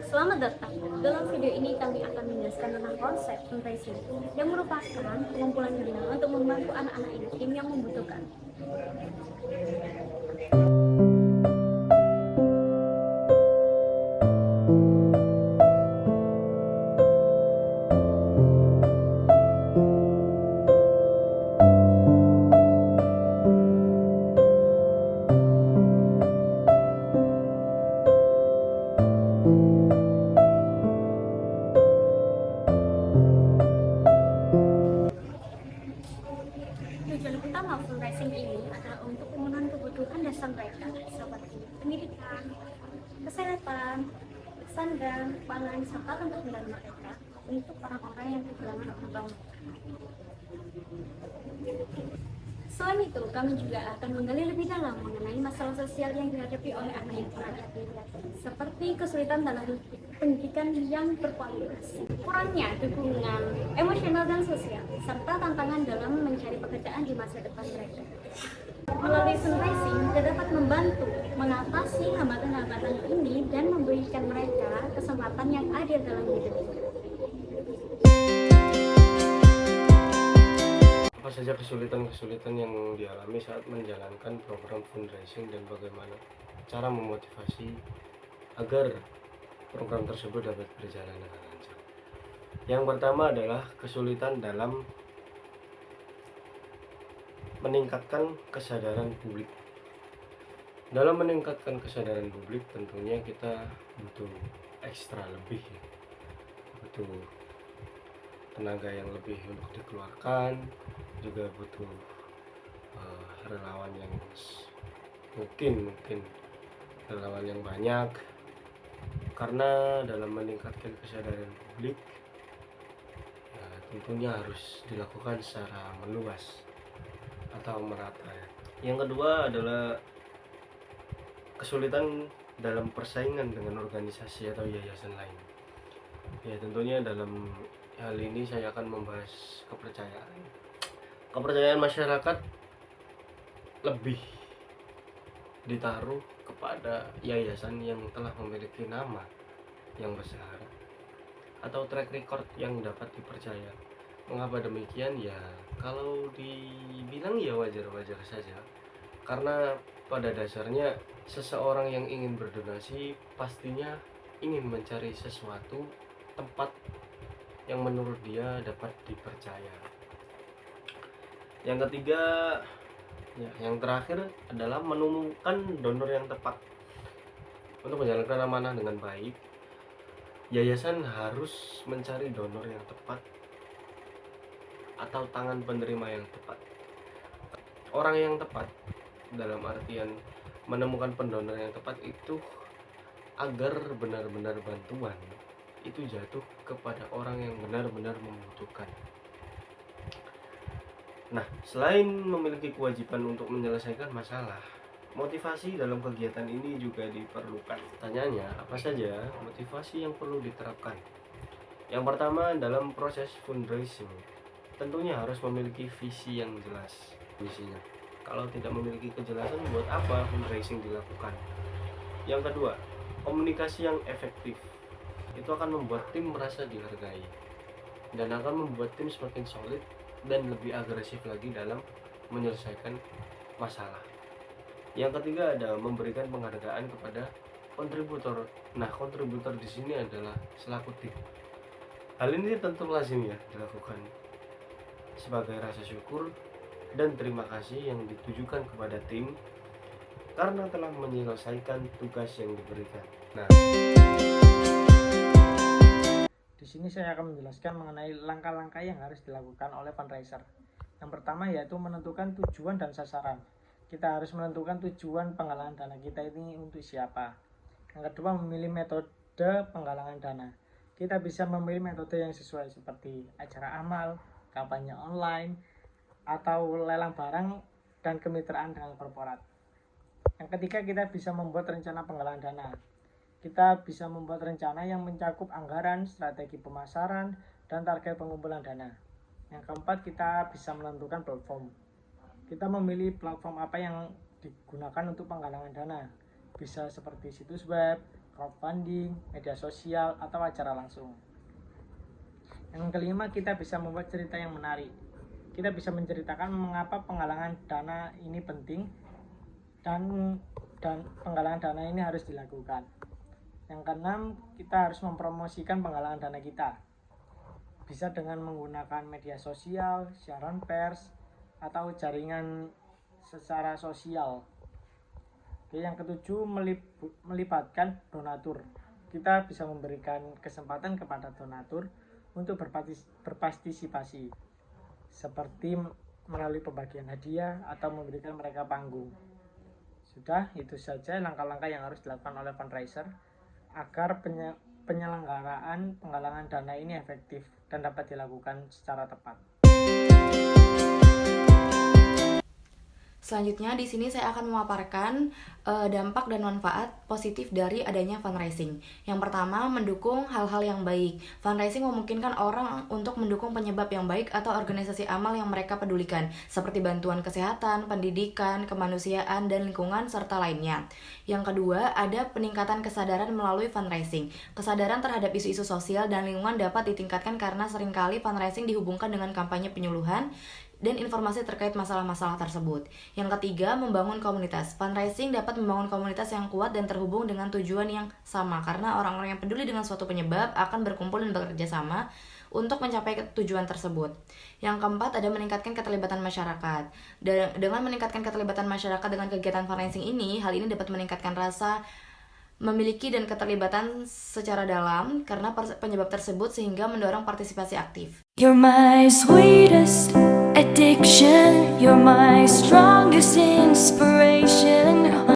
Selamat datang. Dalam video ini kami akan menjelaskan tentang konsep fundraising yang merupakan pengumpulan dana untuk membantu anak-anak yatim yang membutuhkan. Tujuan utama fundraising ini adalah untuk pemenuhan kebutuhan dasar mereka seperti pendidikan, kesehatan, sandang, pangan, serta tempat tinggal mereka untuk orang-orang yang kehilangan orang tua. Selain itu, kami juga akan menggali lebih dalam mengenai masalah sosial yang dihadapi oleh anak yatim, seperti kesulitan dalam pendidikan yang berkualitas, kurangnya dukungan emosional dan sosial, serta tantangan dalam mencari pekerjaan di masa depan mereka. Melalui fundraising, kita dapat membantu mengatasi hambatan-hambatan ini dan memberikan mereka kesempatan yang adil dalam hidup. Apa saja kesulitan-kesulitan yang dialami saat menjalankan program fundraising dan bagaimana cara memotivasi agar program tersebut dapat berjalan dengan lancar. Yang pertama adalah kesulitan dalam meningkatkan kesadaran publik. Dalam meningkatkan kesadaran publik tentunya kita butuh ekstra lebih ya. Butuh tenaga yang lebih untuk dikeluarkan, juga butuh relawan yang mungkin relawan yang banyak, karena dalam meningkatkan kesadaran publik ya, tentunya harus dilakukan secara meluas atau merata. Yang kedua adalah kesulitan dalam persaingan dengan organisasi atau yayasan lain. Ya, tentunya dalam hal ini saya akan membahas kepercayaan masyarakat lebih ditaruh kepada yayasan yang telah memiliki nama yang besar atau track record yang dapat dipercaya. Mengapa demikian? Ya, kalau dibilang ya wajar-wajar saja, karena pada dasarnya seseorang yang ingin berdonasi pastinya ingin mencari sesuatu tempat yang menurut dia dapat dipercaya. Yang ketiga, ya, yang terakhir adalah menemukan donor yang tepat. Untuk menjalankan amanah dengan baik, yayasan harus mencari donor yang tepat atau tangan penerima yang tepat. Orang yang tepat dalam artian menemukan pendonor yang tepat itu agar benar-benar bantuan itu jatuh kepada orang yang benar-benar membutuhkan. Nah, selain memiliki kewajiban untuk menyelesaikan masalah, motivasi dalam kegiatan ini juga diperlukan. Tanyanya, apa saja motivasi yang perlu diterapkan? Yang pertama, dalam proses fundraising, tentunya harus memiliki visi yang jelas. Visinya, kalau tidak memiliki kejelasan, buat apa fundraising dilakukan? Yang kedua, komunikasi yang efektif. Itu akan membuat tim merasa dihargai dan akan membuat tim semakin solid dan lebih agresif lagi dalam menyelesaikan masalah. Yang ketiga ada memberikan penghargaan kepada kontributor. Nah, kontributor di sini adalah selaku tim. Hal ini tentu lazim ya dilakukan sebagai rasa syukur dan terima kasih yang ditujukan kepada tim karena telah menyelesaikan tugas yang diberikan. Nah, di sini saya akan menjelaskan mengenai langkah-langkah yang harus dilakukan oleh fundraiser. Yang pertama yaitu menentukan tujuan dan sasaran. Kita harus menentukan tujuan penggalangan dana kita ini untuk siapa. Yang kedua, memilih metode penggalangan dana. Kita bisa memilih metode yang sesuai seperti acara amal, kampanye online, atau lelang barang dan kemitraan dengan korporat. Yang ketiga, kita bisa membuat rencana penggalangan dana. Kita bisa membuat rencana yang mencakup anggaran, strategi pemasaran, dan target pengumpulan dana. Yang keempat, kita bisa menentukan platform. Kita memilih platform apa yang digunakan untuk penggalangan dana. Bisa seperti situs web, crowdfunding, media sosial, atau acara langsung. Yang kelima, kita bisa membuat cerita yang menarik. Kita bisa menceritakan mengapa penggalangan dana ini penting dan penggalangan dana ini harus dilakukan. Yang keenam, kita harus mempromosikan penggalangan dana kita. Bisa dengan menggunakan media sosial, siaran pers, atau jaringan secara sosial. Oke, yang ketujuh, melibatkan donatur. Kita bisa memberikan kesempatan kepada donatur untuk berpartisipasi, seperti melalui pembagian hadiah atau memberikan mereka panggung. Sudah, itu saja langkah-langkah yang harus dilakukan oleh fundraiser agar penyelenggaraan penggalangan dana ini efektif dan dapat dilakukan secara tepat. Selanjutnya di sini saya akan memaparkan dampak dan manfaat positif dari adanya fundraising. Yang pertama, mendukung hal-hal yang baik. Fundraising memungkinkan orang untuk mendukung penyebab yang baik atau organisasi amal yang mereka pedulikan, seperti bantuan kesehatan, pendidikan, kemanusiaan, dan lingkungan, serta lainnya. Yang kedua, ada peningkatan kesadaran melalui fundraising. Kesadaran terhadap isu-isu sosial dan lingkungan dapat ditingkatkan karena seringkali fundraising dihubungkan dengan kampanye penyuluhan dan informasi terkait masalah-masalah tersebut. Yang ketiga, membangun komunitas. Fundraising dapat membangun komunitas yang kuat dan terhubung dengan tujuan yang sama, karena orang-orang yang peduli dengan suatu penyebab akan berkumpul dan bekerja sama untuk mencapai tujuan tersebut. Yang keempat, ada meningkatkan keterlibatan masyarakat. Dengan meningkatkan keterlibatan masyarakat dengan kegiatan fundraising ini, hal ini dapat meningkatkan rasa memiliki dan keterlibatan secara dalam karena penyebab tersebut, sehingga mendorong partisipasi aktif. You're my sweetest addiction, you're my strongest inspiration.